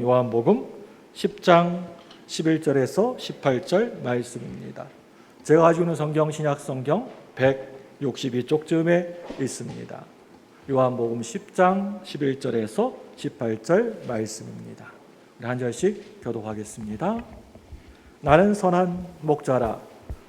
요한복음 10장 11절에서 18절 말씀입니다. 제가 가지고 있는 성경 신약성경 162쪽쯤에 있습니다. 요한복음 10장 11절에서 18절 말씀입니다. 한 절씩 교독하겠습니다. 나는 선한 목자라.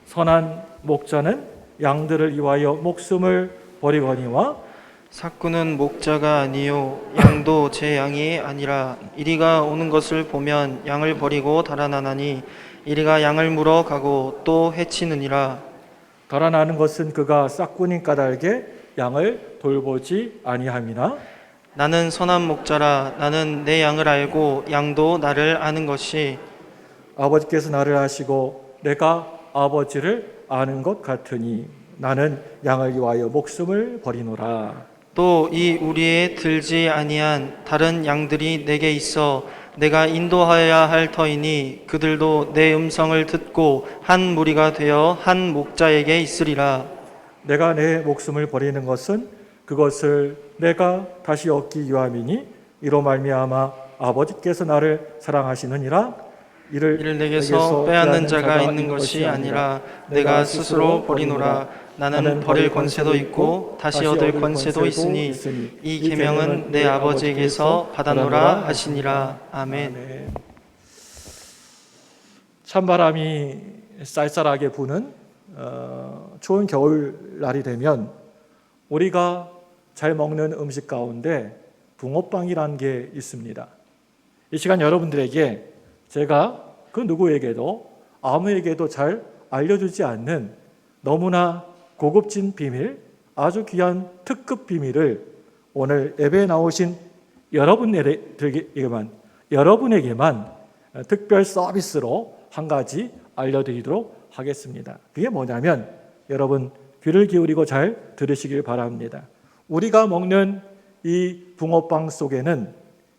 선한 목자는 양들을 위하여 목숨을 버리거니와 삭구는 목자가 아니요 양도 제 양이 아니라 이리가 오는 것을 보면 양을 버리고 달아나나니 이리가 양을 물어 가고 또 해치느니라. 달아나는 것은 그가 싹군인 까닭에 양을 돌보지 아니함이나 나는 선한 목자라. 나는 내 양을 알고 양도 나를 아는 것이 아버지께서 나를 아시고 내가 아버지를 아는 것 같으니 나는 양을 위하여 목숨을 버리노라. 또 이 우리에 들지 아니한 다른 양들이 내게 있어 내가 인도하여야 할 터이니 그들도 내 음성을 듣고 한 무리가 되어 한 목자에게 있으리라. 내가 내 목숨을 버리는 것은 그것을 내가 다시 얻기 위함이니 이로 말미암아 아버지께서 나를 사랑하시느니라. 이를 내게서 빼앗는 자가 있는 것이 아니라 내가 스스로 버리노라. 나는 버릴 권세도 있고 다시 얻을 권세도 있으니 이 계명은 내 아버지에게서 받았노라 하시니라. 아멘. 찬바람이 쌀쌀하게 부는 추운 겨울날이 되면 우리가 잘 먹는 음식 가운데 붕어빵이라는 게 있습니다. 이 시간 여러분들에게 제가 그 누구에게도 아무에게도 잘 알려주지 않는 너무나 고급진 비밀, 아주 귀한 특급 비밀을 오늘 예배에 나오신 여러분에게만 특별 서비스로 한 가지 알려드리도록 하겠습니다. 그게 뭐냐면 여러분 귀를 기울이고 잘 들으시길 바랍니다. 우리가 먹는 이 붕어빵 속에는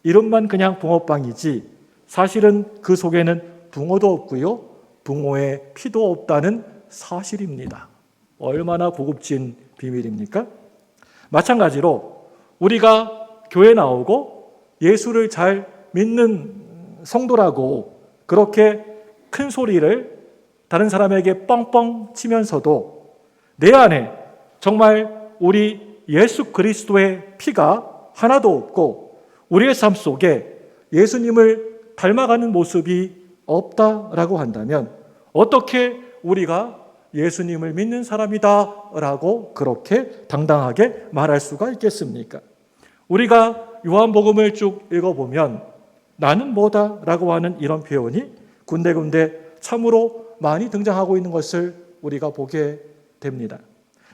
이름만 그냥 붕어빵이지 사실은 그 속에는 붕어도 없고요, 붕어의 피도 없다는 사실입니다. 얼마나 고급진 비밀입니까? 마찬가지로 우리가 교회 나오고 예수를 잘 믿는 성도라고 그렇게 큰 소리를 다른 사람에게 뻥뻥 치면서도 내 안에 정말 우리 예수 그리스도의 피가 하나도 없고 우리의 삶 속에 예수님을 닮아가는 모습이 없다라고 한다면 어떻게 우리가 예수님을 믿는 사람이다라고 그렇게 당당하게 말할 수가 있겠습니까? 우리가 요한복음을 쭉 읽어보면 나는 뭐다라고 하는 이런 표현이 군데군데 참으로 많이 등장하고 있는 것을 우리가 보게 됩니다.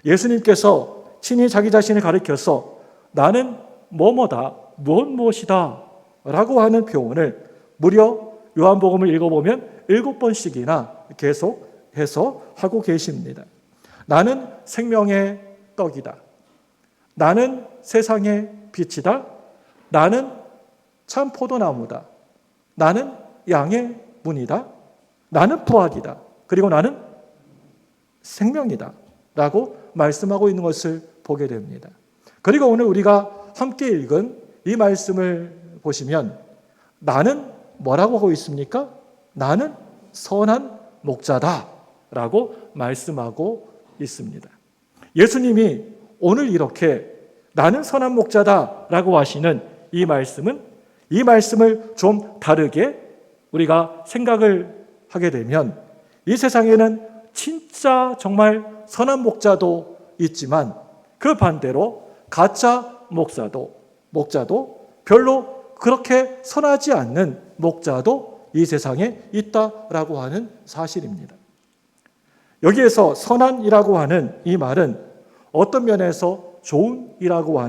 예수님께서 친히 자기 자신을 가리켜서 나는 뭐뭐다, 무엇이다 라고 하는 표현을 무려 요한복음을 읽어보면 7번씩이나 계속해서 하고 계십니다. 나는 생명의 떡이다. 나는 세상의 빛이다. 나는 참 포도나무다. 나는 양의 문이다. 나는 부학이다. 그리고 나는 생명이다 라고 말씀하고 있는 것을 보게 됩니다. 그리고 오늘 우리가 함께 읽은 이 말씀을 보시면 나는 뭐라고 하고 있습니까? 나는 선한 목자다 라고 말씀하고 있습니다. 예수님이 오늘 이렇게 나는 선한 목자다 라고 하시는 이 말씀을 좀 다르게 우리가 생각을 하게 되면 이 세상에는 진짜 정말 선한 목자도 있지만 그 반대로 가짜 목자도 별로 그렇게 선하지 않는 목자도 이 세상에 있다라고 하는 사실입니다. 여기에서 선한이라고 하는 이 말은 어떤 면에서 좋은이라고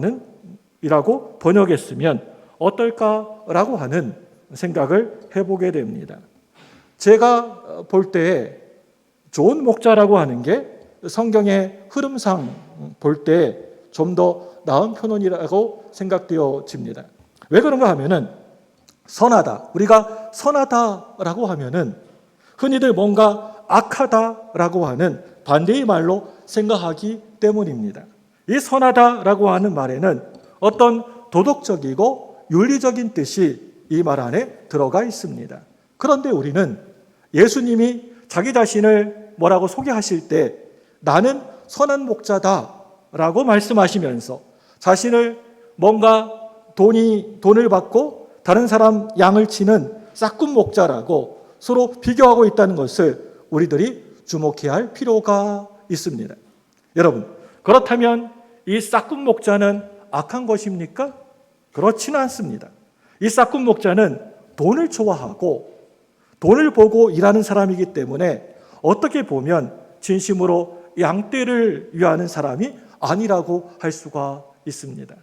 번역했으면 어떨까라고 하는 생각을 해보게 됩니다. 제가 볼 때 좋은 목자라고 하는 게 성경의 흐름상 볼 때 좀 더 나은 표현이라고 생각되어집니다. 왜 그런가 하면은 선하다. 우리가 선하다라고 하면은 흔히들 뭔가 악하다라고 하는 반대의 말로 생각하기 때문입니다. 이 선하다라고 하는 말에는 어떤 도덕적이고 윤리적인 뜻이 이 말 안에 들어가 있습니다. 그런데 우리는 예수님이 자기 자신을 뭐라고 소개하실 때 나는 선한 목자다라고 말씀하시면서 자신을 뭔가 돈을 받고 다른 사람 양을 치는 싹군 목자라고 서로 비교하고 있다는 것을 우리들이 주목해야 할 필요가 있습니다. 여러분, 그렇다면 이 싹군 목자는 악한 것입니까? 그렇지는 않습니다. 이 싹군 목자는 돈을 좋아하고 돈을 보고 일하는 사람이기 때문에 어떻게 보면 진심으로 양떼를 위하는 사람이 아니라고 할 수가 있습니다.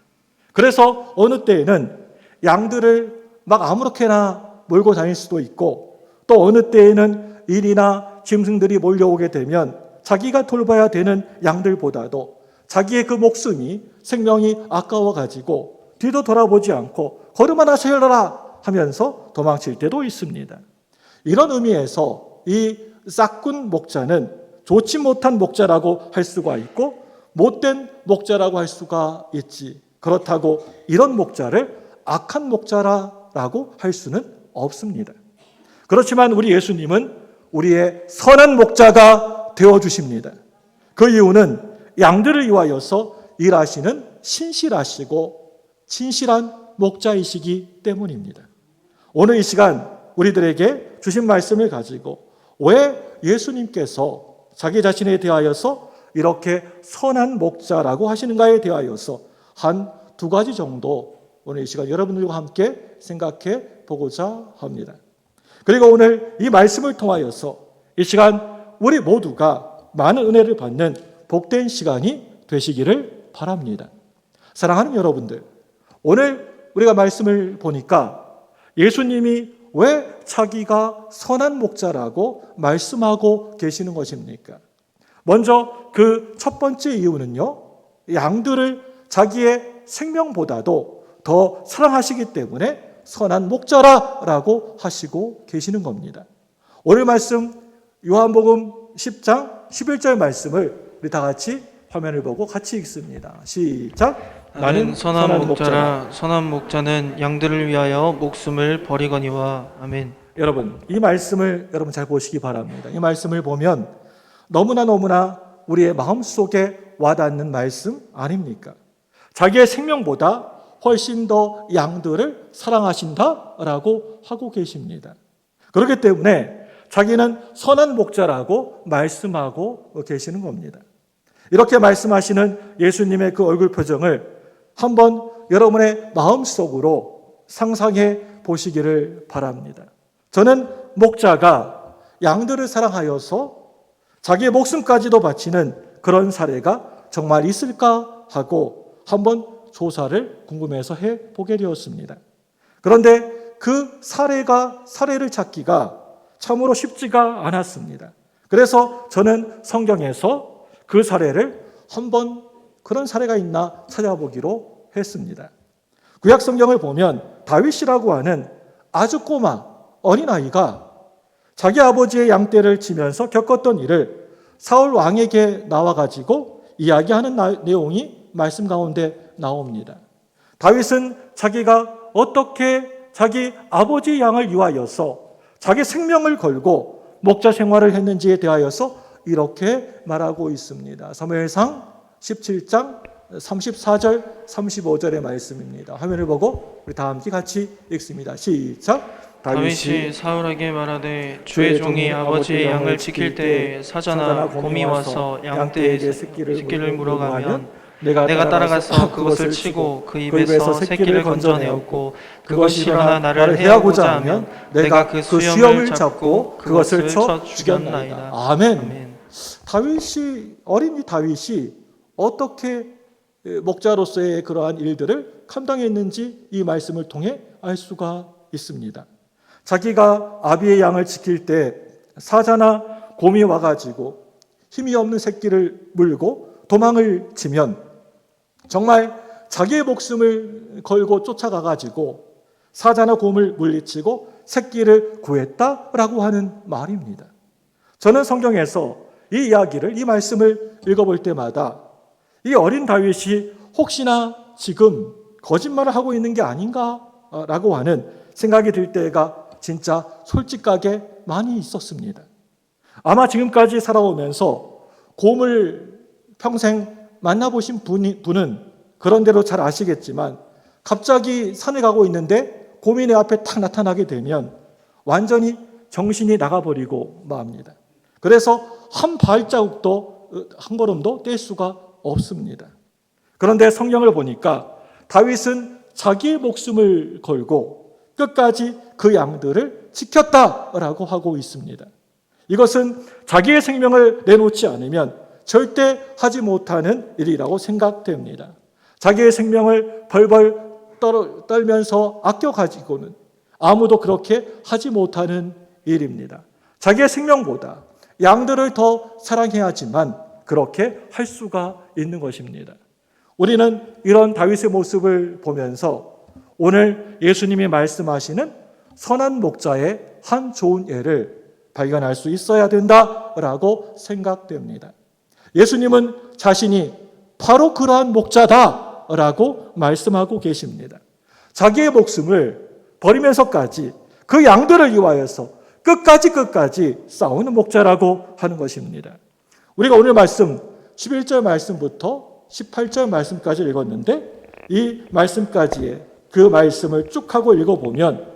그래서 어느 때에는 양들을 막 아무렇게나 몰고 다닐 수도 있고 또 어느 때에는 일이나 짐승들이 몰려오게 되면 자기가 돌봐야 되는 양들보다도 자기의 그 목숨이 생명이 아까워가지고 뒤도 돌아보지 않고 걸음 하나 세우라 하면서 도망칠 때도 있습니다. 이런 의미에서 이 싹군 목자는 좋지 못한 목자라고 할 수가 있고 못된 목자라고 할 수가 있지. 그렇다고 이런 목자를 악한 목자라고 할 수는 없습니다. 그렇지만 우리 예수님은 우리의 선한 목자가 되어주십니다. 그 이유는 양들을 위하여서 일하시는 신실하시고 진실한 목자이시기 때문입니다. 오늘 이 시간 우리들에게 주신 말씀을 가지고 왜 예수님께서 자기 자신에 대하여서 이렇게 선한 목자라고 하시는가에 대하여서 한 두 가지 정도 오늘 이 시간 여러분들과 함께 생각해 보고자 합니다. 그리고 오늘 이 말씀을 통하여서 이 시간 우리 모두가 많은 은혜를 받는 복된 시간이 되시기를 바랍니다. 사랑하는 여러분들, 오늘 우리가 말씀을 보니까 예수님이 왜 자기가 선한 목자라고 말씀하고 계시는 것입니까? 먼저 그 첫 번째 이유는요, 양들을 자기의 생명보다도 더 사랑하시기 때문에 선한 목자라고 하시고 계시는 겁니다. 오늘 말씀 요한복음 10장 11절 말씀을 우리 다 같이 화면을 보고 같이 읽습니다. 시작. 나는 선한 목자라. 선한 목자는 양들을 위하여 목숨을 버리거니와. 아멘. 여러분, 이 말씀을 여러분 잘 보시기 바랍니다. 이 말씀을 보면 너무나 우리의 마음속에 와닿는 말씀 아닙니까? 자기의 생명보다 훨씬 더 양들을 사랑하신다라고 하고 계십니다. 그렇기 때문에 자기는 선한 목자라고 말씀하고 계시는 겁니다. 이렇게 말씀하시는 예수님의 그 얼굴 표정을 한번 여러분의 마음속으로 상상해 보시기를 바랍니다. 저는 목자가 양들을 사랑하여서 자기의 목숨까지도 바치는 그런 사례가 정말 있을까 하고 한번 조사를 궁금해서 해보게 되었습니다. 그런데 그 사례를 찾기가 참으로 쉽지가 않았습니다. 그래서 저는 성경에서 그 사례를 한번 그런 사례가 있나 찾아보기로 했습니다. 구약 성경을 보면 다윗이라고 하는 아주 꼬마 어린아이가 자기 아버지의 양떼를 치면서 겪었던 일을 사울 왕에게 나와가지고 이야기하는 내용이 말씀 가운데 나옵니다. 다윗은 자기가 어떻게 자기 아버지의 양을 위하여서 자기 생명을 걸고 목자 생활을 했는지에 대하여서 이렇게 말하고 있습니다. 사무엘상 17장 34절 35절의 말씀입니다. 화면을 보고 우리 다 함께 같이 읽습니다. 시작. 다윗이 사울에게 말하되 주의 종이 아버지의 양을 지킬 때에 사자나 곰이 와서 양떼에게 새끼를 물어가면 내가 따라가서 그것을 치고 그 입에서 새끼를 건져내었고 그것이 일어나 나를 해하고자 하면 내가 그 수염을 잡고 그것을 쳐 죽였나이다. 아멘. 어린 다윗이 어떻게 목자로서의 그러한 일들을 감당했는지 이 말씀을 통해 알 수가 있습니다. 자기가 아비의 양을 지킬 때 사자나 곰이 와가지고 힘이 없는 새끼를 물고 도망을 치면 정말 자기의 목숨을 걸고 쫓아가가지고 사자나 곰을 물리치고 새끼를 구했다라고 하는 말입니다. 저는 성경에서 이 이야기를, 이 말씀을 읽어볼 때마다 이 어린 다윗이 혹시나 지금 거짓말을 하고 있는 게 아닌가라고 하는 생각이 들 때가 진짜 솔직하게 많이 있었습니다. 아마 지금까지 살아오면서 곰을 평생 만나보신 분은 그런 대로 잘 아시겠지만 갑자기 산에 가고 있는데 곰이 내 앞에 탁 나타나게 되면 완전히 정신이 나가버리고 맙니다. 그래서 한 발자국도 한 걸음도 뗄 수가 없습니다. 그런데 성경을 보니까 다윗은 자기의 목숨을 걸고 끝까지 그 양들을 지켰다라고 하고 있습니다. 이것은 자기의 생명을 내놓지 않으면 절대 하지 못하는 일이라고 생각됩니다. 자기의 생명을 벌벌 떨면서 아껴가지고는 아무도 그렇게 하지 못하는 일입니다. 자기의 생명보다 양들을 더 사랑해야지만 그렇게 할 수가 있는 것입니다. 우리는 이런 다윗의 모습을 보면서 오늘 예수님이 말씀하시는 선한 목자의 한 좋은 예를 발견할 수 있어야 된다라고 생각됩니다. 예수님은 자신이 바로 그러한 목자다라고 말씀하고 계십니다. 자기의 목숨을 버리면서까지 그 양들을 위하여서 끝까지 싸우는 목자라고 하는 것입니다. 우리가 오늘 말씀 11절 말씀부터 18절 말씀까지 읽었는데 이 말씀까지의 그 말씀을 쭉 하고 읽어보면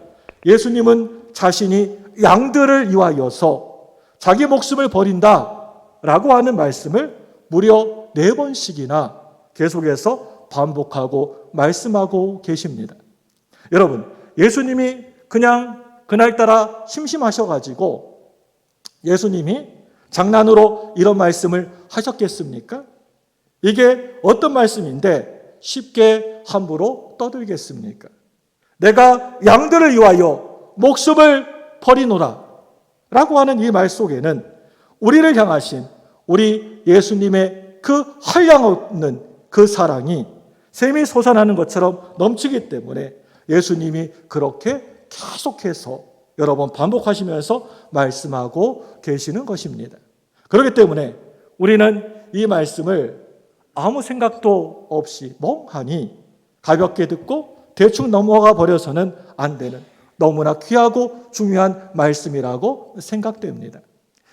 예수님은 자신이 양들을 위하여서 자기 목숨을 버린다라고 하는 말씀을 무려 4번씩이나 계속해서 반복하고 말씀하고 계십니다. 여러분, 예수님이 그냥 그날따라 심심하셔가지고 예수님이 장난으로 이런 말씀을 하셨겠습니까? 이게 어떤 말씀인데 쉽게 함부로 떠들겠습니까? 내가 양들을 위하여 목숨을 버리노라 라고 하는 이 말 속에는 우리를 향하신 우리 예수님의 그 한량없는 그 사랑이 샘이 솟아나는 것처럼 넘치기 때문에 예수님이 그렇게 계속해서 여러 번 반복하시면서 말씀하고 계시는 것입니다. 그렇기 때문에 우리는 이 말씀을 아무 생각도 없이 멍하니 가볍게 듣고 대충 넘어가 버려서는 안 되는 너무나 귀하고 중요한 말씀이라고 생각됩니다.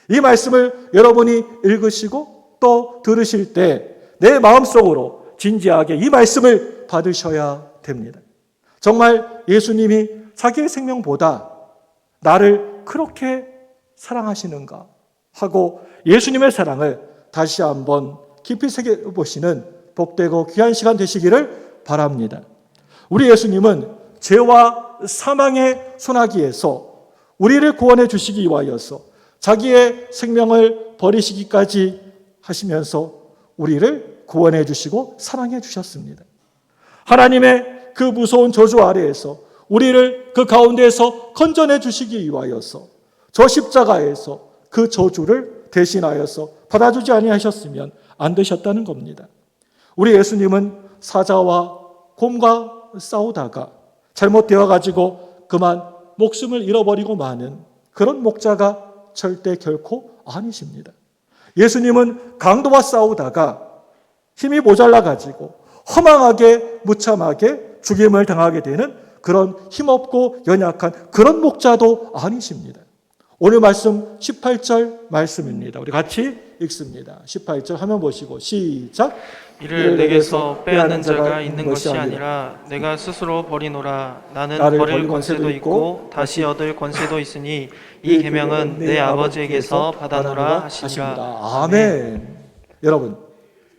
이 말씀을 여러분이 읽으시고 또 들으실 때 내 마음속으로 진지하게 이 말씀을 받으셔야 됩니다. 정말 예수님이 자기의 생명보다 나를 그렇게 사랑하시는가 하고 예수님의 사랑을 다시 한번 깊이 새겨보시는 복되고 귀한 시간 되시기를 바랍니다. 우리 예수님은 죄와 사망의 소나기에서 우리를 구원해 주시기 위하여서 자기의 생명을 버리시기까지 하시면서 우리를 구원해 주시고 사랑해 주셨습니다. 하나님의 그 무서운 저주 아래에서 우리를 그 가운데에서 건져내 주시기 위하여서 저 십자가에서 그 저주를 대신하여서 받아주지 아니하셨으면 안 되셨다는 겁니다. 우리 예수님은 사자와 곰과 싸우다가 잘못되어 가지고 그만 목숨을 잃어버리고 마는 그런 목자가 절대 결코 아니십니다. 예수님은 강도와 싸우다가 힘이 모자라 가지고 허망하게 무참하게 죽임을 당하게 되는 그런 힘없고 연약한 그런 목자도 아니십니다. 오늘 말씀 18절 말씀입니다. 우리 같이 읽습니다. 18절 화면 보시고 시작. 이를 내게서 빼앗는 자가 있는 것이 아니라 내가 스스로 버리노라. 나는 버릴 권세도 있고 다시 얻을 권세도 있으니 이 계명은 내 아버지에게서 받아노라 하시니라. 아멘. 여러분,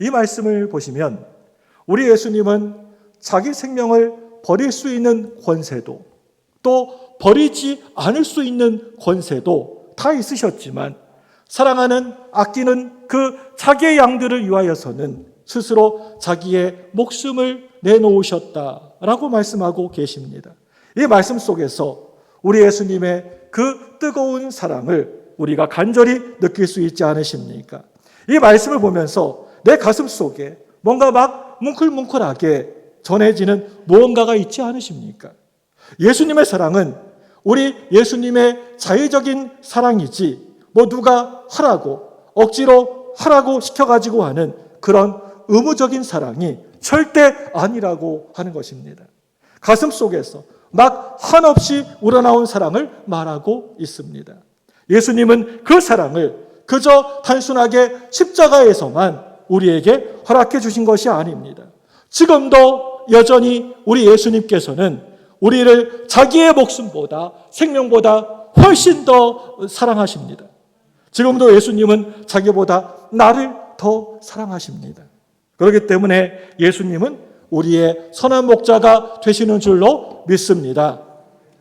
이 말씀을 보시면 우리 예수님은 자기 생명을 버릴 수 있는 권세도 또 버리지 않을 수 있는 권세도 다 있으셨지만 사랑하는 아끼는 그 자기의 양들을 위하여서는 스스로 자기의 목숨을 내놓으셨다라고 말씀하고 계십니다. 이 말씀 속에서 우리 예수님의 그 뜨거운 사랑을 우리가 간절히 느낄 수 있지 않으십니까? 이 말씀을 보면서 내 가슴 속에 뭔가 막 뭉클뭉클하게 전해지는 무언가가 있지 않으십니까? 예수님의 사랑은 우리 예수님의 자의적인 사랑이지 뭐 누가 하라고 억지로 하라고 시켜가지고 하는 그런 의무적인 사랑이 절대 아니라고 하는 것입니다. 가슴 속에서 막 한없이 우러나온 사랑을 말하고 있습니다. 예수님은 그 사랑을 그저 단순하게 십자가에서만 우리에게 허락해 주신 것이 아닙니다. 지금도 여전히 우리 예수님께서는 우리를 자기의 목숨보다 생명보다 훨씬 더 사랑하십니다. 지금도 예수님은 자기보다 나를 더 사랑하십니다. 그렇기 때문에 예수님은 우리의 선한 목자가 되시는 줄로 믿습니다.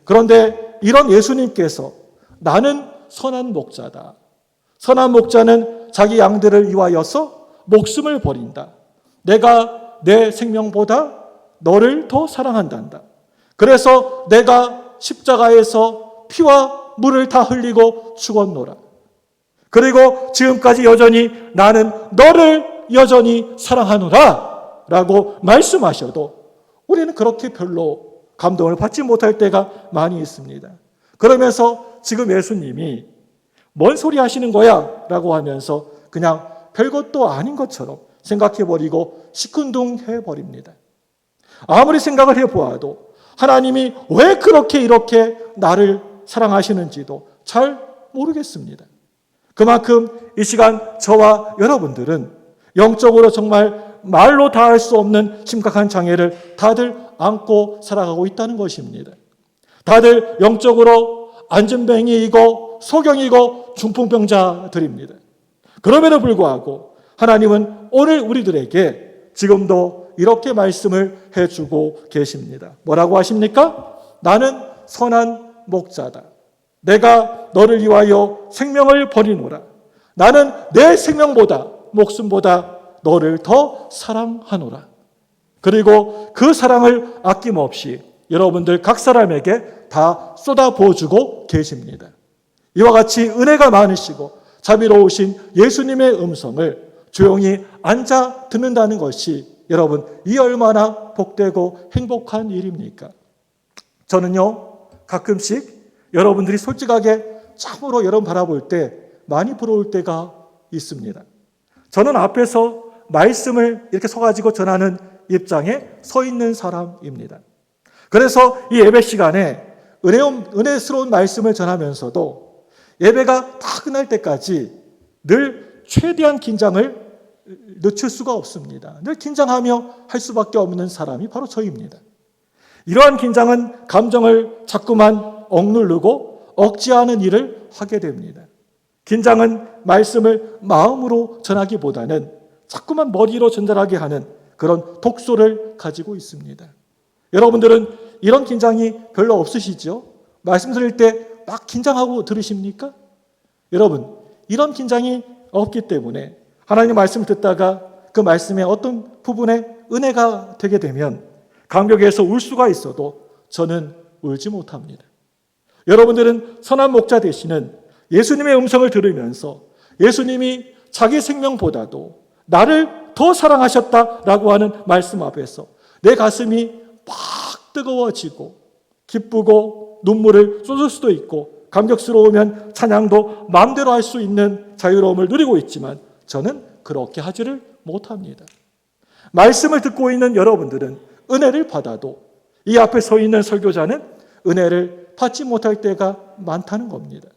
그런데 이런 예수님께서 나는 선한 목자다. 선한 목자는 자기 양들을 위하여서 목숨을 버린다. 내가 내 생명보다 너를 더 사랑한단다. 그래서 내가 십자가에서 피와 물을 다 흘리고 죽었노라. 그리고 지금까지 여전히 나는 너를 여전히 사랑하노라 라고 말씀하셔도 우리는 그렇게 별로 감동을 받지 못할 때가 많이 있습니다. 그러면서 지금 예수님이 뭔 소리 하시는 거야? 라고 하면서 그냥 별것도 아닌 것처럼 생각해버리고 시큰둥해버립니다. 아무리 생각을 해보아도 하나님이 왜 그렇게 이렇게 나를 사랑하시는지도 잘 모르겠습니다. 그만큼 이 시간 저와 여러분들은 영적으로 정말 말로 다 할 수 없는 심각한 장애를 다들 안고 살아가고 있다는 것입니다. 다들 영적으로 안전뱅이이고 소경이고 중풍병자들입니다. 그럼에도 불구하고 하나님은 오늘 우리들에게 지금도 이렇게 말씀을 해주고 계십니다. 뭐라고 하십니까? 나는 선한 목자다. 내가 너를 위하여 생명을 버리노라. 나는 내 생명보다 목숨보다 너를 더 사랑하노라. 그리고 그 사랑을 아낌없이 여러분들 각 사람에게 다 쏟아부어주고 계십니다. 이와 같이 은혜가 많으시고 자비로우신 예수님의 음성을 조용히 앉아 듣는다는 것이 여러분 이 얼마나 복되고 행복한 일입니까? 저는요 가끔씩 여러분들이 솔직하게 참으로 여러분 바라볼 때 많이 부러울 때가 있습니다. 저는 앞에서 말씀을 이렇게 서가지고 전하는 입장에 서 있는 사람입니다. 그래서 이 예배 시간에 은혜스러운 말씀을 전하면서도 예배가 다 끝날 때까지 늘 최대한 긴장을 늦출 수가 없습니다. 늘 긴장하며 할 수밖에 없는 사람이 바로 저입니다. 이러한 긴장은 감정을 자꾸만 억누르고 억제하는 일을 하게 됩니다. 긴장은 말씀을 마음으로 전하기보다는 자꾸만 머리로 전달하게 하는 그런 독소를 가지고 있습니다. 여러분들은 이런 긴장이 별로 없으시죠? 말씀 들을 때 막 긴장하고 들으십니까? 여러분, 이런 긴장이 없기 때문에 하나님 말씀을 듣다가 그 말씀의 어떤 부분에 은혜가 되게 되면 감격에서 울 수가 있어도 저는 울지 못합니다. 여러분들은 선한 목자 되시는 예수님의 음성을 들으면서 예수님이 자기 생명보다도 나를 더 사랑하셨다라고 하는 말씀 앞에서 내 가슴이 막 뜨거워지고 기쁘고 눈물을 쏟을 수도 있고 감격스러우면 찬양도 마음대로 할 수 있는 자유로움을 누리고 있지만 저는 그렇게 하지를 못합니다. 말씀을 듣고 있는 여러분들은 은혜를 받아도 이 앞에 서 있는 설교자는 은혜를 받지 못할 때가 많다는 겁니다.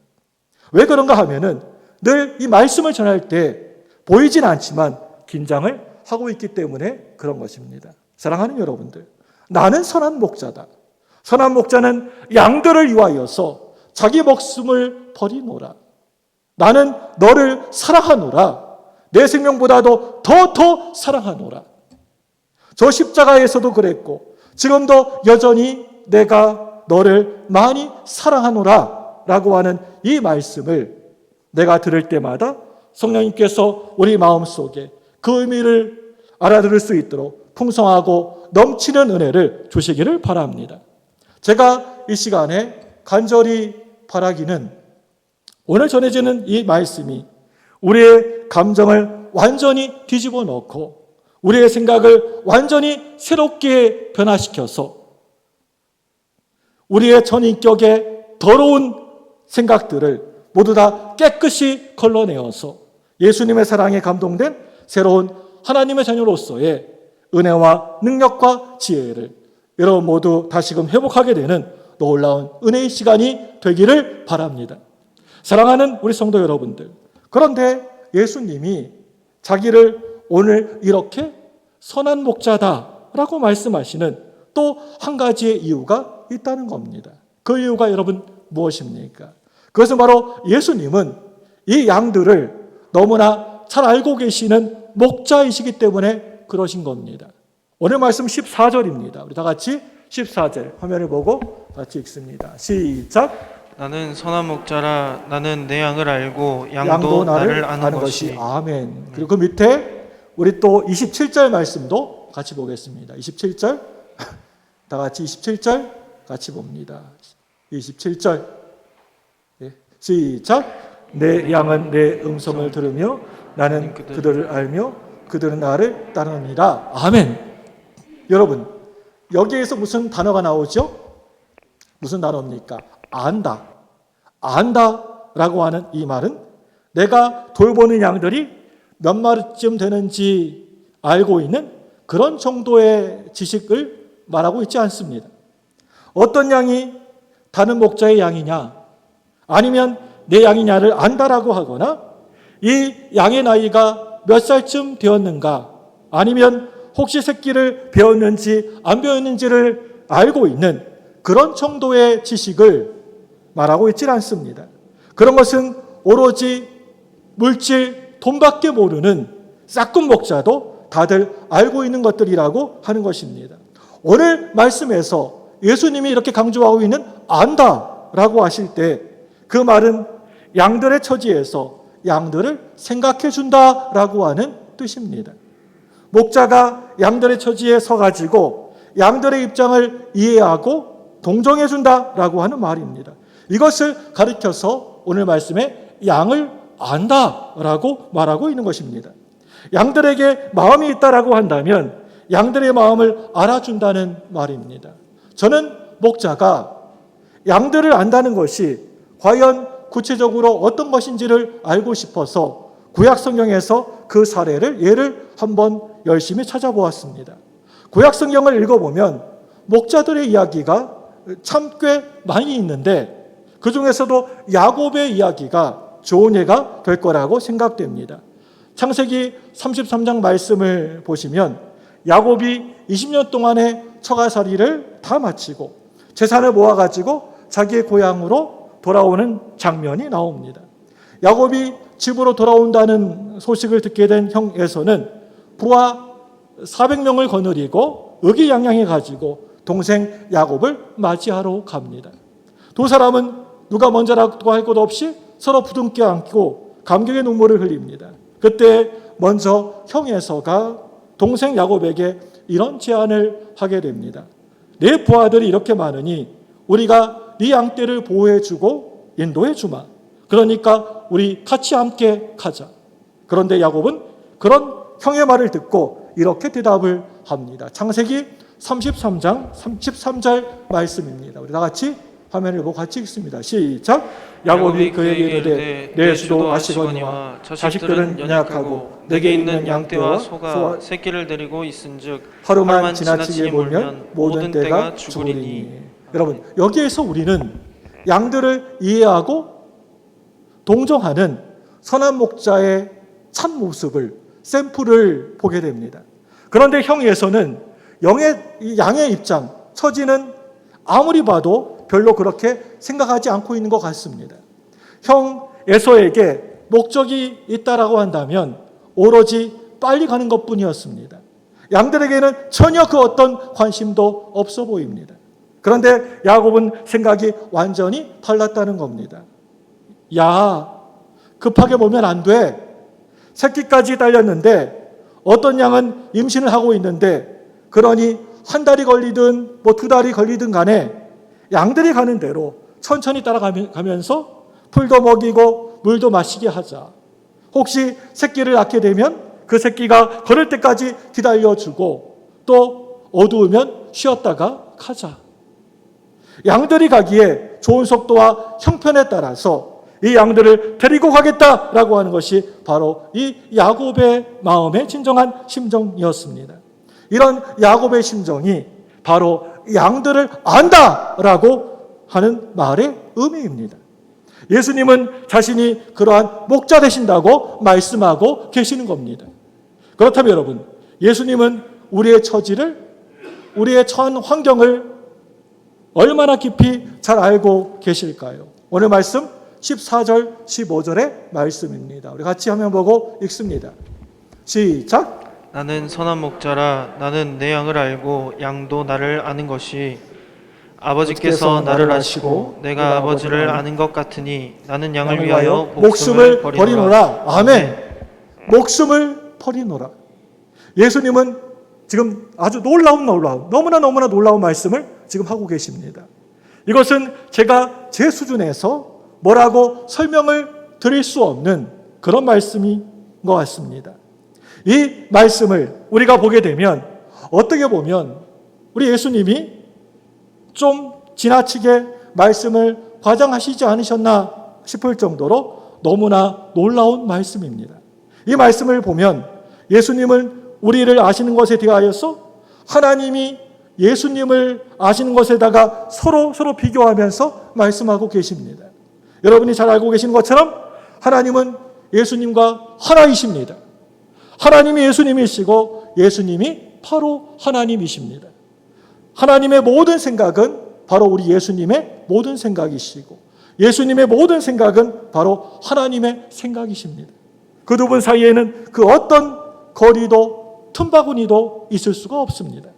왜 그런가 하면은 늘 이 말씀을 전할 때 보이진 않지만 긴장을 하고 있기 때문에 그런 것입니다. 사랑하는 여러분들, 나는 선한 목자다. 선한 목자는 양들을 위하여서 자기 목숨을 버리노라. 나는 너를 사랑하노라. 내 생명보다도 더 사랑하노라. 저 십자가에서도 그랬고 지금도 여전히 내가 너를 많이 사랑하노라 라고 하는 이 말씀을 내가 들을 때마다 성령님께서 우리 마음속에 그 의미를 알아들을 수 있도록 풍성하고 넘치는 은혜를 주시기를 바랍니다. 제가 이 시간에 간절히 바라기는 오늘 전해지는 이 말씀이 우리의 감정을 완전히 뒤집어 놓고 우리의 생각을 완전히 새롭게 변화시켜서 우리의 전인격의 더러운 생각들을 모두 다 깨끗이 걸러내어서 예수님의 사랑에 감동된 새로운 하나님의 자녀로서의 은혜와 능력과 지혜를 여러분 모두 다시금 회복하게 되는 놀라운 은혜의 시간이 되기를 바랍니다. 사랑하는 우리 성도 여러분들, 그런데 예수님이 자기를 오늘 이렇게 선한 목자다라고 말씀하시는 또 한 가지의 이유가 있다는 겁니다. 그 이유가 여러분 무엇입니까? 그것은 바로 예수님은 이 양들을 너무나 잘 알고 계시는 목자이시기 때문에 그러신 겁니다. 오늘 말씀 14절입니다. 우리 다 같이 14절 화면을 보고 같이 읽습니다. 시작. 나는 선한 목자라. 나는 내 양을 알고 양도 나를 아는 것이. 아멘. 그리고 그 밑에 우리 또 27절 말씀도 같이 보겠습니다. 27절 다 같이 27절 같이 봅니다. 27절 시작. 내 양은 내 음성을 들으며 나는 그들을 알며 그들은 나를 따르니라. 아멘. 여러분, 여기에서 무슨 단어가 나오죠? 무슨 단어입니까? 안다. 안다라고 하는 이 말은 내가 돌보는 양들이 몇 마리쯤 되는지 알고 있는 그런 정도의 지식을 말하고 있지 않습니다. 어떤 양이 다른 목자의 양이냐, 아니면 내 양이냐를 안다라고 하거나 이 양의 나이가 몇 살쯤 되었는가, 아니면 혹시 새끼를 배웠는지 안 배웠는지를 알고 있는 그런 정도의 지식을 말하고 있지 않습니다. 그런 것은 오로지 물질, 돈밖에 모르는 싹군 목자도 다들 알고 있는 것들이라고 하는 것입니다. 오늘 말씀에서 예수님이 이렇게 강조하고 있는 안다라고 하실 때 그 말은 양들의 처지에서 양들을 생각해 준다라고 하는 뜻입니다. 목자가 양들의 처지에 서가지고 양들의 입장을 이해하고 동정해 준다라고 하는 말입니다. 이것을 가리켜서 오늘 말씀에 양을 안다라고 말하고 있는 것입니다. 양들에게 마음이 있다라고 한다면 양들의 마음을 알아준다는 말입니다. 저는 목자가 양들을 안다는 것이 과연 구체적으로 어떤 것인지를 알고 싶어서 구약 성경에서 그 예를 한번 열심히 찾아보았습니다. 구약 성경을 읽어보면 목자들의 이야기가 참 꽤 많이 있는데 그 중에서도 야곱의 이야기가 좋은 예가 될 거라고 생각됩니다. 창세기 33장 말씀을 보시면 야곱이 20년 동안의 처가살이를 다 마치고 재산을 모아가지고 자기의 고향으로 돌아오는 장면이 나옵니다. 야곱이 집으로 돌아온다는 소식을 듣게 된 형 에서는 부하 400명을 거느리고 의기양양해 가지고 동생 야곱을 맞이하러 갑니다. 두 사람은 누가 먼저라고 할 것 없이 서로 부둥켜 안고 감격의 눈물을 흘립니다. 그때 먼저 형 에서가 동생 야곱에게 이런 제안을 하게 됩니다. 내 부하들이 이렇게 많으니 우리가 네 양떼를 보호해주고 인도해주마. 그러니까 우리 같이 함께 가자. 그런데 야곱은 그런 형의 말을 듣고 이렇게 대답을 합니다. 창세기 33장 33절 말씀입니다. 우리 다 같이 화면을 보고 같이 읽습니다. 시작. 야곱이 그에게 이르되 내 수도 아시거니와 자식들은 연약하고 내게 있는 양떼와 소가 새끼를 데리고 있은즉 하루만 지나치게 몰면 모든 떼가 죽으리니. 여러분, 여기에서 우리는 양들을 이해하고 동정하는 선한 목자의 참 모습을, 샘플을 보게 됩니다. 그런데 형에서는 양의 입장, 처지는 아무리 봐도 별로 그렇게 생각하지 않고 있는 것 같습니다. 형 에서에게 목적이 있다라고 한다면 오로지 빨리 가는 것뿐이었습니다. 양들에게는 전혀 그 어떤 관심도 없어 보입니다. 그런데 야곱은 생각이 완전히 달랐다는 겁니다. 야, 급하게 보면 안 돼. 새끼까지 딸렸는데 어떤 양은 임신을 하고 있는데 그러니 한 달이 걸리든 두 달이 걸리든 간에 양들이 가는 대로 천천히 따라가면서 풀도 먹이고 물도 마시게 하자. 혹시 새끼를 낳게 되면 그 새끼가 걸을 때까지 기다려주고 또 어두우면 쉬었다가 가자. 양들이 가기에 좋은 속도와 형편에 따라서 이 양들을 데리고 가겠다라고 하는 것이 바로 이 야곱의 마음의 진정한 심정이었습니다. 이런 야곱의 심정이 바로 양들을 안다라고 하는 말의 의미입니다. 예수님은 자신이 그러한 목자 되신다고 말씀하고 계시는 겁니다. 그렇다면 여러분, 예수님은 우리의 처지를, 우리의 처한 환경을 얼마나 깊이 잘 알고 계실까요? 오늘 말씀 14절, 15절의 말씀입니다. 우리 같이 화면 보고 읽습니다. 시작. 나는 선한 목자라. 나는 내 양을 알고 양도 나를 아는 것이 아버지께서 나를 아시고 내가 아버지를 아는 것 같으니 나는 양을 위하여 목숨을 버리노라. 아멘. 목숨을 버리노라. 예수님은 지금 아주 너무나 놀라운 말씀을 지금 하고 계십니다. 이것은 제가 제 수준에서 뭐라고 설명을 드릴 수 없는 그런 말씀인 것 같습니다. 이 말씀을 우리가 보게 되면 어떻게 보면 우리 예수님이 좀 지나치게 말씀을 과장하시지 않으셨나 싶을 정도로 너무나 놀라운 말씀입니다. 이 말씀을 보면 예수님은 우리를 아시는 것에 대하여서 하나님이 예수님을 아시는 것에다가 서로 비교하면서 말씀하고 계십니다. 여러분이 잘 알고 계시는 것처럼 하나님은 예수님과 하나이십니다. 하나님이 예수님이시고 예수님이 바로 하나님이십니다. 하나님의 모든 생각은 바로 우리 예수님의 모든 생각이시고 예수님의 모든 생각은 바로 하나님의 생각이십니다. 그 두 분 사이에는 그 어떤 거리도 틈바구니도 있을 수가 없습니다.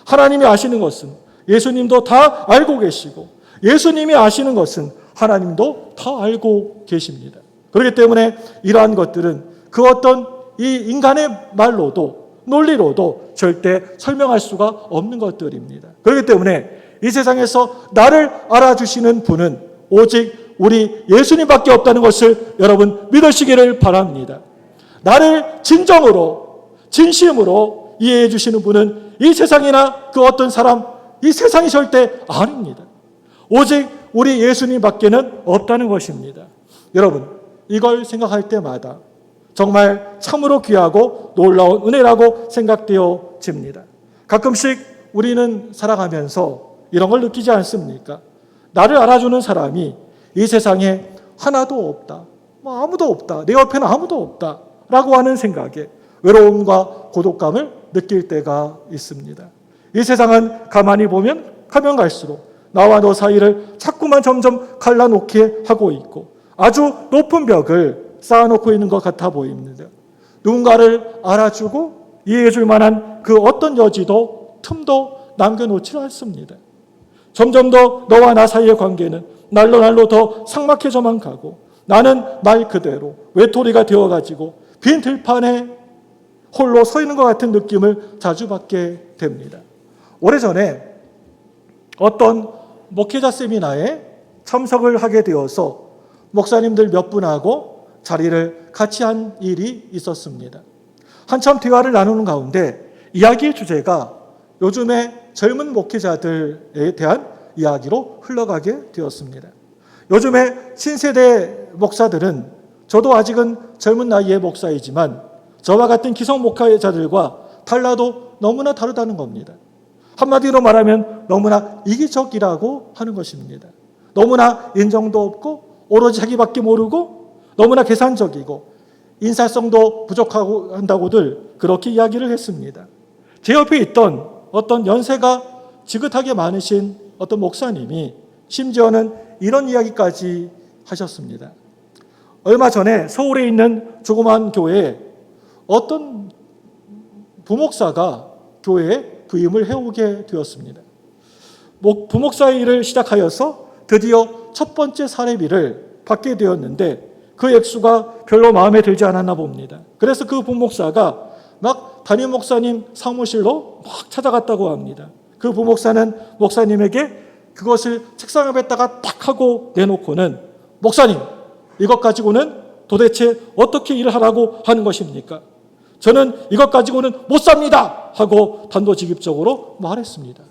하나님이 아시는 것은 예수님도 다 알고 계시고 예수님이 아시는 것은 하나님도 다 알고 계십니다. 그렇기 때문에 이러한 것들은 그 어떤 이 인간의 말로도 논리로도 절대 설명할 수가 없는 것들입니다. 그렇기 때문에 이 세상에서 나를 알아주시는 분은 오직 우리 예수님밖에 없다는 것을 여러분 믿으시기를 바랍니다. 나를 진심으로 이해해 주시는 분은 이 세상이나 그 어떤 사람, 이 세상이 절대 아닙니다. 오직 우리 예수님밖에는 없다는 것입니다. 여러분, 이걸 생각할 때마다 정말 참으로 귀하고 놀라운 은혜라고 생각되어집니다. 가끔씩 우리는 살아가면서 이런 걸 느끼지 않습니까? 나를 알아주는 사람이 이 세상에 하나도 없다. 아무도 없다. 내 옆에는 아무도 없다. 라고 하는 생각에 외로움과 고독감을 느낄 때가 있습니다. 이 세상은 가만히 보면 가면 갈수록 나와 너 사이를 자꾸만 점점 갈라놓게 하고 있고 아주 높은 벽을 쌓아놓고 있는 것 같아 보입니다. 누군가를 알아주고 이해해줄 만한 그 어떤 여지도 틈도 남겨놓지 않습니다. 점점 더 너와 나 사이의 관계는 날로 더 삭막해져만 가고 나는 말 그대로 외톨이가 되어가지고 빈 들판에 홀로 서 있는 것 같은 느낌을 자주 받게 됩니다. 오래전에 어떤 목회자 세미나에 참석을 하게 되어서 목사님들 몇 분하고 자리를 같이 한 일이 있었습니다. 한참 대화를 나누는 가운데 이야기의 주제가 요즘의 젊은 목회자들에 대한 이야기로 흘러가게 되었습니다. 요즘의 신세대 목사들은 저도 아직은 젊은 나이의 목사이지만 저와 같은 기성 목회자들과 달라도 너무나 다르다는 겁니다. 한마디로 말하면 너무나 이기적이라고 하는 것입니다. 너무나 인정도 없고 오로지 자기밖에 모르고 너무나 계산적이고 인사성도 부족하고 한다고들 그렇게 이야기를 했습니다. 제 옆에 있던 어떤 연세가 지긋하게 많으신 어떤 목사님이 심지어는 이런 이야기까지 하셨습니다. 얼마 전에 서울에 있는 조그마한 교회에 어떤 부목사가 교회에 부임을 해오게 되었습니다. 부목사의 일을 시작하여서 드디어 첫 번째 사례비를 받게 되었는데 그 액수가 별로 마음에 들지 않았나 봅니다. 그래서 그 부목사가 막 담임 목사님 사무실로 막 찾아갔다고 합니다. 그 부목사는 목사님에게 그것을 책상 앞에다가 딱 하고 내놓고는 목사님, 이것 가지고는 도대체 어떻게 일을 하라고 하는 것입니까? 저는 이것 가지고는 못 삽니다! 하고 단도직입적으로 말했습니다.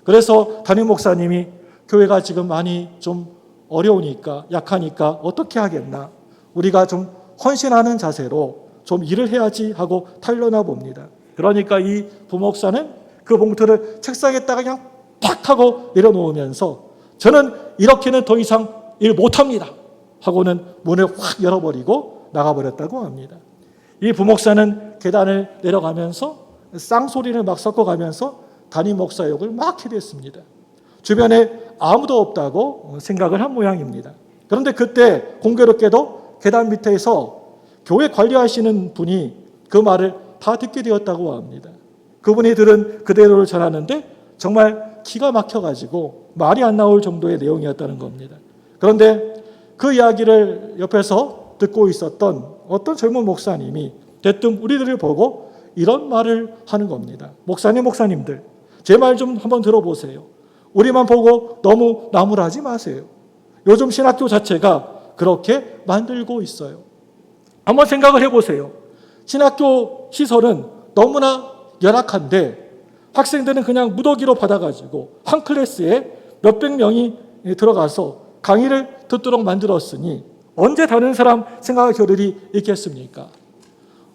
그래서 담임 목사님이 교회가 지금 많이 좀 어려우니까, 약하니까 어떻게 하겠나? 우리가 좀 헌신하는 자세로 좀 일을 해야지 하고 탈려나 봅니다. 그러니까 이 부목사는 그 봉투를 책상에다가 그냥 팍 하고 내려놓으면서 저는 이렇게는 더 이상 일 못합니다 하고는 문을 확 열어버리고 나가버렸다고 합니다. 이 부목사는 계단을 내려가면서 쌍소리를 막 섞어가면서 담임 목사 욕을 막 해댔습니다. 주변에 아무도 없다고 생각을 한 모양입니다. 그런데 그때 공교롭게도 계단 밑에서 교회 관리하시는 분이 그 말을 다 듣게 되었다고 합니다. 그분이 들은 그대로를 전하는데 정말 기가 막혀가지고 말이 안 나올 정도의 내용이었다는 겁니다. 그런데 그 이야기를 옆에서 듣고 있었던 어떤 젊은 목사님이 대뜸 우리들을 보고 이런 말을 하는 겁니다. 목사님들, 제 말 좀 한번 들어보세요. 우리만 보고 너무 나무라지 마세요. 요즘 신학교 자체가 그렇게 만들고 있어요. 한번 생각을 해보세요. 신학교 시설은 너무나 열악한데 학생들은 그냥 무더기로 받아가지고 한 클래스에 몇백 명이 들어가서 강의를 듣도록 만들었으니 언제 다른 사람 생각할 겨를이 있겠습니까?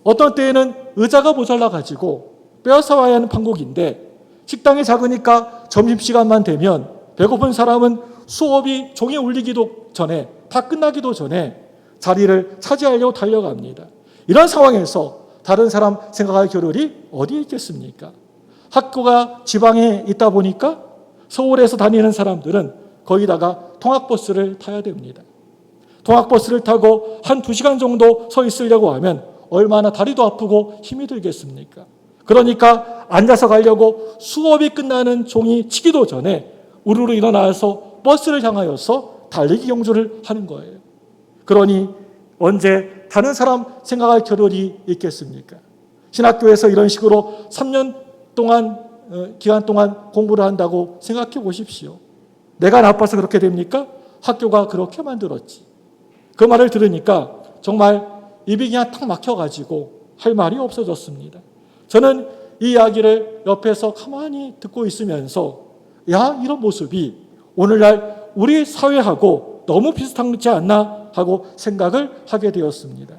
어떤 때에는 의자가 모자라가지고 빼앗아와야 하는 판국인데 식당이 작으니까 점심시간만 되면 배고픈 사람은 수업이 종이 울리기도 전에 다 끝나기도 전에 자리를 차지하려고 달려갑니다. 이런 상황에서 다른 사람 생각할 겨를이 어디에 있겠습니까? 학교가 지방에 있다 보니까 서울에서 다니는 사람들은 거기다가 통학버스를 타야 됩니다. 통학버스를 타고 한 2시간 정도 서 있으려고 하면 얼마나 다리도 아프고 힘이 들겠습니까? 그러니까 앉아서 가려고 수업이 끝나는 종이 치기도 전에 우르르 일어나서 버스를 향하여서 달리기 경주를 하는 거예요. 그러니 언제 다른 사람 생각할 겨를이 있겠습니까? 신학교에서 이런 식으로 3년 동안 기간 동안 공부를 한다고 생각해 보십시오. 내가 나빠서 그렇게 됩니까? 학교가 그렇게 만들었지. 그 말을 들으니까 정말 입이 그냥 탁 막혀가지고 할 말이 없어졌습니다. 저는 이 이야기를 옆에서 가만히 듣고 있으면서 야, 이런 모습이 오늘날 우리 사회하고 너무 비슷하지 않나 하고 생각을 하게 되었습니다.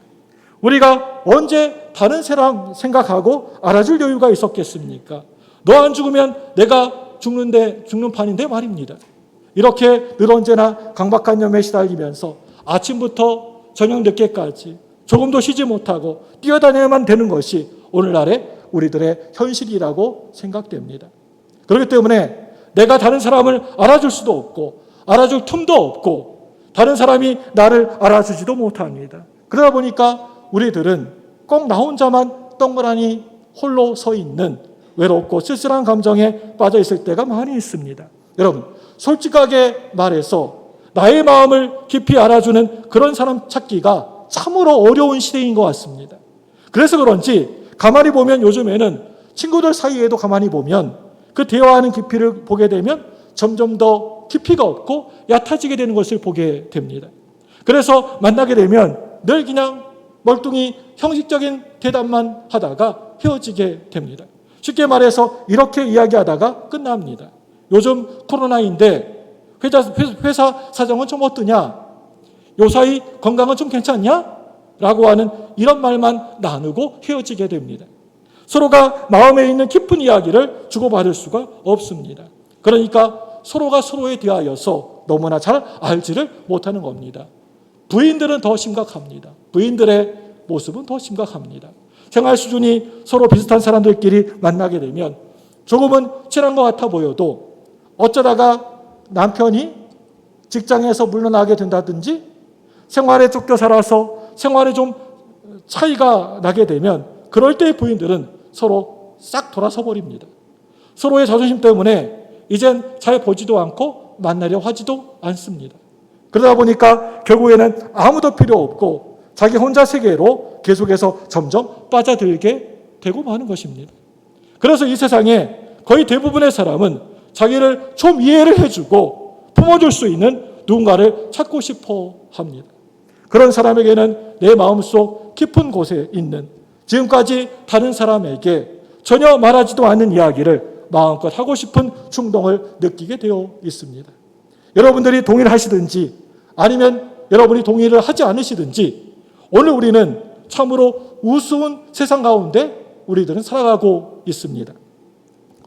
우리가 언제 다른 사람 생각하고 알아줄 여유가 있었겠습니까? 너 안 죽으면 내가 죽는 판인데 말입니다. 이렇게 늘 언제나 강박관념에 시달리면서 아침부터 저녁 늦게까지 조금도 쉬지 못하고 뛰어다녀야만 되는 것이 오늘날의 우리들의 현실이라고 생각됩니다. 그렇기 때문에 내가 다른 사람을 알아줄 수도 없고 알아줄 틈도 없고 다른 사람이 나를 알아주지도 못합니다. 그러다 보니까 우리들은 꼭 나 혼자만 덩그러니 홀로 서 있는 외롭고 쓸쓸한 감정에 빠져 있을 때가 많이 있습니다. 여러분, 솔직하게 말해서 나의 마음을 깊이 알아주는 그런 사람 찾기가 참으로 어려운 시대인 것 같습니다. 그래서 그런지 가만히 보면 요즘에는 친구들 사이에도 가만히 보면 그 대화하는 깊이를 보게 되면 점점 더 깊이가 없고 얕아지게 되는 것을 보게 됩니다. 그래서 만나게 되면 늘 그냥 멀뚱히 형식적인 대답만 하다가 헤어지게 됩니다. 쉽게 말해서 이렇게 이야기하다가 끝납니다. 요즘 코로나인데 회사 사정은 좀 어떠냐? 요사이 건강은 좀 괜찮냐? 라고 하는 이런 말만 나누고 헤어지게 됩니다. 서로가 마음에 있는 깊은 이야기를 주고받을 수가 없습니다. 그러니까 서로가 서로에 대하여서 너무나 잘 알지를 못하는 겁니다. 부인들은 더 심각합니다. 부인들의 모습은 더 심각합니다. 생활 수준이 서로 비슷한 사람들끼리 만나게 되면 조금은 친한 것 같아 보여도 어쩌다가 남편이 직장에서 물러나게 된다든지 생활에 쫓겨 살아서 생활에 좀 차이가 나게 되면 그럴 때 부인들은 서로 싹 돌아서 버립니다. 서로의 자존심 때문에 이젠 잘 보지도 않고 만나려 하지도 않습니다. 그러다 보니까 결국에는 아무도 필요 없고 자기 혼자 세계로 계속해서 점점 빠져들게 되고 마는 것입니다. 그래서 이 세상에 거의 대부분의 사람은 자기를 좀 이해를 해주고 품어줄 수 있는 누군가를 찾고 싶어 합니다. 그런 사람에게는 내 마음속 깊은 곳에 있는 지금까지 다른 사람에게 전혀 말하지도 않는 이야기를 마음껏 하고 싶은 충동을 느끼게 되어 있습니다. 여러분들이 동의를 하시든지 아니면 여러분이 동의를 하지 않으시든지 오늘 우리는 참으로 우스운 세상 가운데 우리들은 살아가고 있습니다.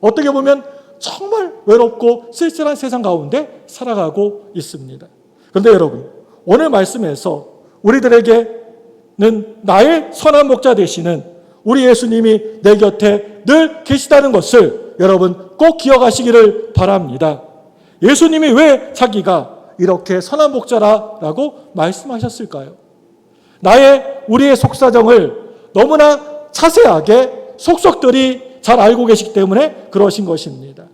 어떻게 보면 정말 외롭고 쓸쓸한 세상 가운데 살아가고 있습니다. 그런데 여러분, 오늘 말씀에서 우리들에게는 나의 선한 목자 되시는 우리 예수님이 내 곁에 늘 계시다는 것을 여러분 꼭 기억하시기를 바랍니다. 예수님이 왜 자기가 이렇게 선한 목자라고 말씀하셨을까요? 우리의 속사정을 너무나 자세하게 속속들이 잘 알고 계시기 때문에 그러신 것입니다.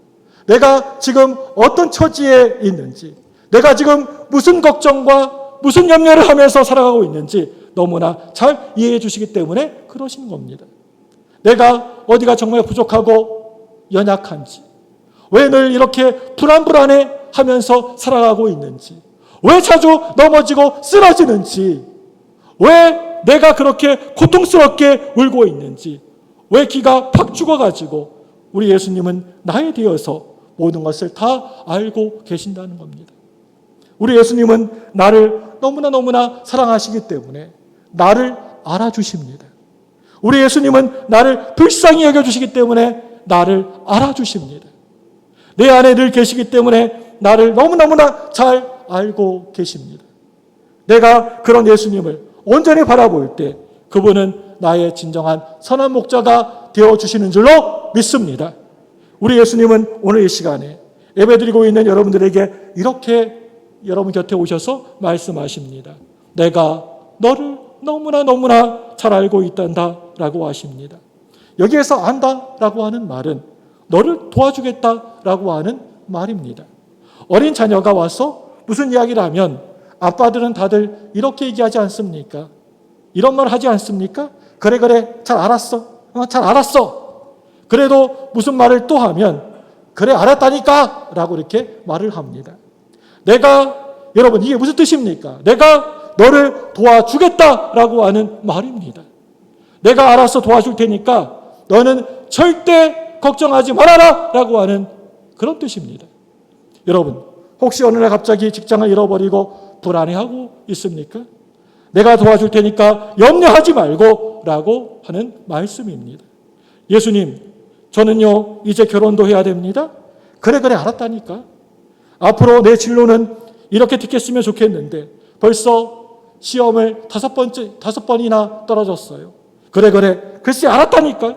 내가 지금 어떤 처지에 있는지, 내가 지금 무슨 걱정과 무슨 염려를 하면서 살아가고 있는지 너무나 잘 이해해 주시기 때문에 그러신 겁니다. 내가 어디가 정말 부족하고 연약한지, 왜 늘 이렇게 불안불안해 하면서 살아가고 있는지, 왜 자주 넘어지고 쓰러지는지, 왜 내가 그렇게 고통스럽게 울고 있는지, 왜 기가 팍 죽어가지고 우리 예수님은 나에 대해서 모든 것을 다 알고 계신다는 겁니다. 우리 예수님은 나를 너무나 사랑하시기 때문에 나를 알아주십니다. 우리 예수님은 나를 불쌍히 여겨주시기 때문에 나를 알아주십니다. 내 안에 늘 계시기 때문에 나를 너무나 잘 알고 계십니다. 내가 그런 예수님을 온전히 바라볼 때 그분은 나의 진정한 선한 목자가 되어주시는 줄로 믿습니다. 우리 예수님은 오늘 이 시간에 예배드리고 있는 여러분들에게 이렇게 여러분 곁에 오셔서 말씀하십니다. 내가 너를 너무나 잘 알고 있단다 라고 하십니다. 여기에서 안다라고 하는 말은 너를 도와주겠다라고 하는 말입니다. 어린 자녀가 와서 무슨 이야기를 하면 아빠들은 다들 이렇게 얘기하지 않습니까? 이런 말 하지 않습니까? 그래 잘 알았어. 잘 알았어. 그래도 무슨 말을 또 하면 그래 알았다니까 라고 이렇게 말을 합니다. 여러분 이게 무슨 뜻입니까? 내가 너를 도와주겠다라고 하는 말입니다. 내가 알아서 도와줄 테니까 너는 절대 걱정하지 말아라 라고 하는 그런 뜻입니다. 여러분 혹시 어느 날 갑자기 직장을 잃어버리고 불안해하고 있습니까? 내가 도와줄 테니까 염려하지 말고 라고 하는 말씀입니다. 예수님, 저는요 이제 결혼도 해야 됩니다. 그래 알았다니까. 앞으로 내 진로는 이렇게 듣겠으면 좋겠는데 벌써 시험을 5번이나 떨어졌어요. 그래 글쎄 알았다니까.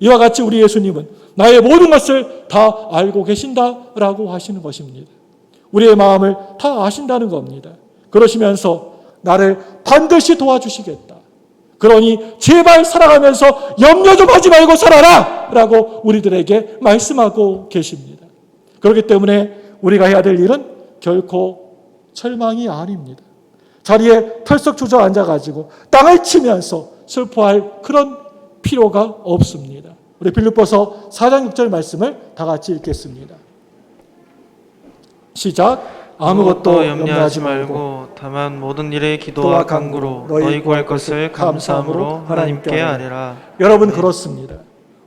이와 같이 우리 예수님은 나의 모든 것을 다 알고 계신다라고 하시는 것입니다. 우리의 마음을 다 아신다는 겁니다. 그러시면서 나를 반드시 도와주시겠다. 그러니 제발 살아가면서 염려 좀 하지 말고 살아라 라고 우리들에게 말씀하고 계십니다. 그렇기 때문에 우리가 해야 될 일은 결코 철망이 아닙니다. 자리에 털썩 주저앉아가지고 땅을 치면서 슬퍼할 그런 필요가 없습니다. 우리 빌립보서 4장 6절 말씀을 다 같이 읽겠습니다. 시작. 아무것도 염려하지 말고 다만 모든 일에 기도와 간구로 너희 구할 것을 감사함으로 하나님께 아뢰라. 여러분 그렇습니다.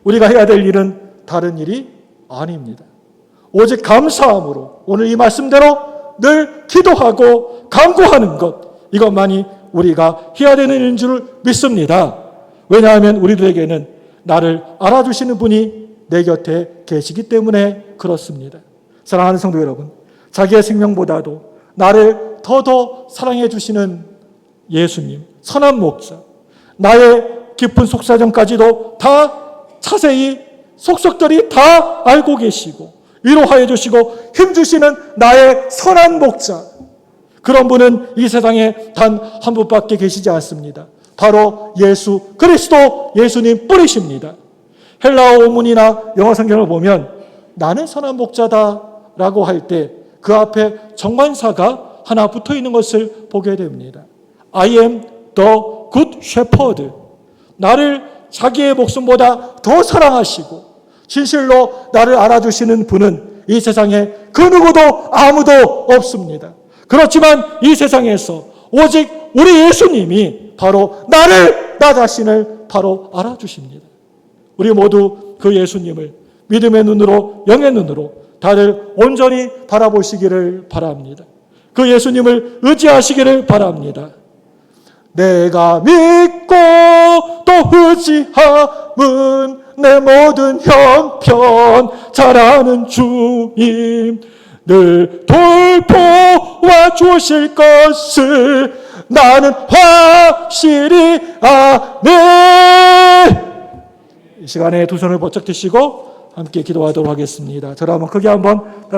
우리가 해야 될 일은 다른 일이 아닙니다. 오직 감사함으로 오늘 이 말씀대로 늘 기도하고 간구하는 것, 이것만이 우리가 해야 되는 일인 줄 믿습니다. 왜냐하면 우리들에게는 나를 알아주시는 분이 내 곁에 계시기 때문에 그렇습니다. 사랑하는 성도 여러분, 자기의 생명보다도 나를 더더 사랑해 주시는 예수님, 선한 목자, 나의 깊은 속사정까지도 다 자세히 속속들이 다 알고 계시고 위로하여 주시고 힘주시는 나의 선한 목자, 그런 분은 이 세상에 단 한 분밖에 계시지 않습니다. 바로 예수 그리스도 예수님 뿐이십니다. 헬라어 원문이나 영어 성경을 보면 나는 선한 목자다라고 할 때 그 앞에 정관사가 하나 붙어 있는 것을 보게 됩니다. I am the good shepherd. 나를 자기의 목숨보다 더 사랑하시고 진실로 나를 알아주시는 분은 이 세상에 그 누구도 아무도 없습니다. 그렇지만 이 세상에서 오직 우리 예수님이 바로 나 자신을 바로 알아주십니다. 우리 모두 그 예수님을 믿음의 눈으로, 영의 눈으로 다들 온전히 바라보시기를 바랍니다. 그 예수님을 의지하시기를 바랍니다. 내가 믿고 또 의지함은 내 모든 형편 잘 아는 주님 늘 돌보아 주실 것을 나는 확실히 아네. 이 시간에 두 손을 번쩍 드시고 함께 기도하도록 하겠습니다. 저를 한번 크게 한번 따라